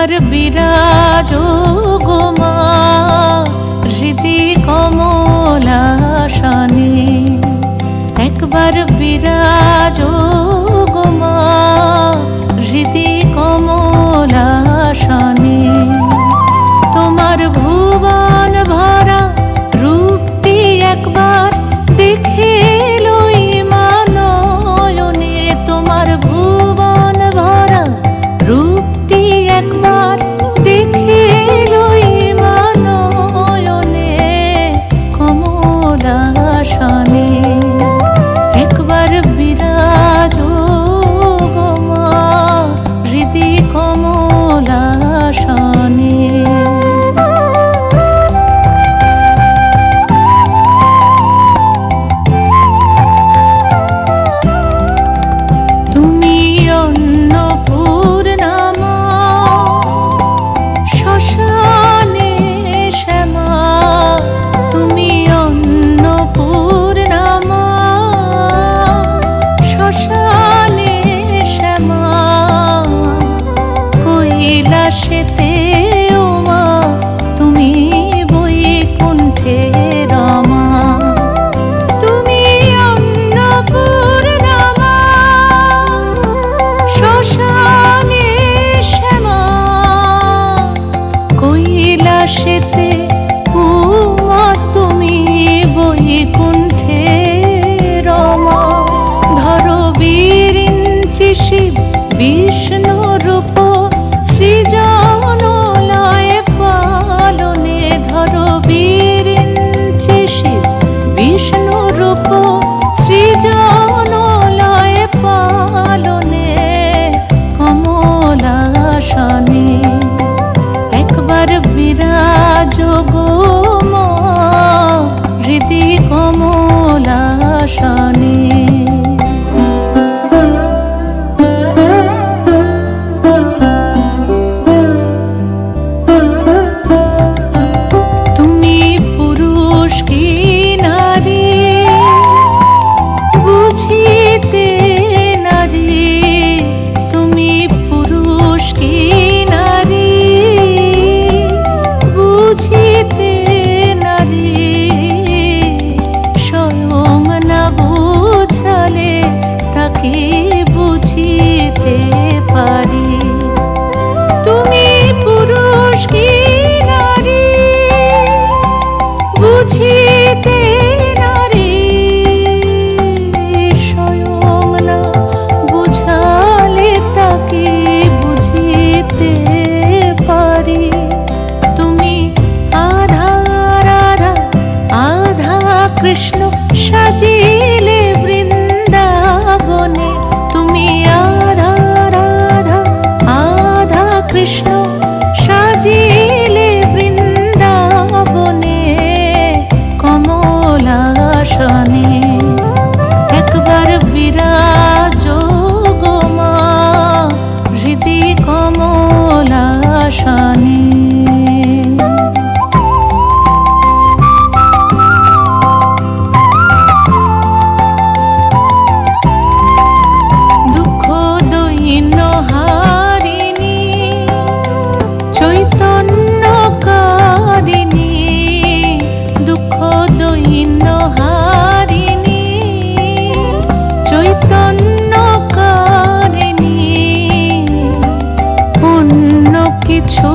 একবার বিরাজো গো মা হৃদি কমলাসনে, একবার বিরাজো গো মা হৃদি কমলাসনে। তোমার ভুবন ভরা রূপটি একবার দেখে লই মা নয়নে, তোমার ভুবন ভরা রূপটি একবার দেখে লই মা নয়নে কমলাসনে। একবার বিরাজো গো মা হৃদি কমলাসনে। কৈলাসেতে ও মা তুমি বৈকুণ্ঠে রমা, তুমি অন্নপূর্ণা মা শ্মশানে শ্যামা। কৈলাসেতে ও মা তুমি বৈকুণ্ঠে রমা। ধরো বিরিঞ্চি শিব বিষ্ণু রূপ সৃজনলয় পালনে, ধরো বিরিঞ্চি শিব বিষ্ণু রূপ সৃজনলয় পালনে কমলাসনে। একবার বিরাজো গো মা হৃদি কমলাসনে। বুঝিতে পারি তুমি পুরুষ কি নারী, বুঝিতে নারী স্বয়ং না বুঝালে তাকে বুঝিতে পারি। তুমি আধা রাধা আধা কৃষ্ণ সাজিলে বৃন্দাবনে, তুমি আধা রাধা আধা কৃষ্ণ সাজিলে বৃন্দাবনে কমলাসনে। একবার বিরাজো গো মা হৃদি কমলাসনে। চৈতন্যকারিণী দুঃখ দৈন্য হারিণী, চৈতন্যকারিণী অন্য কিছু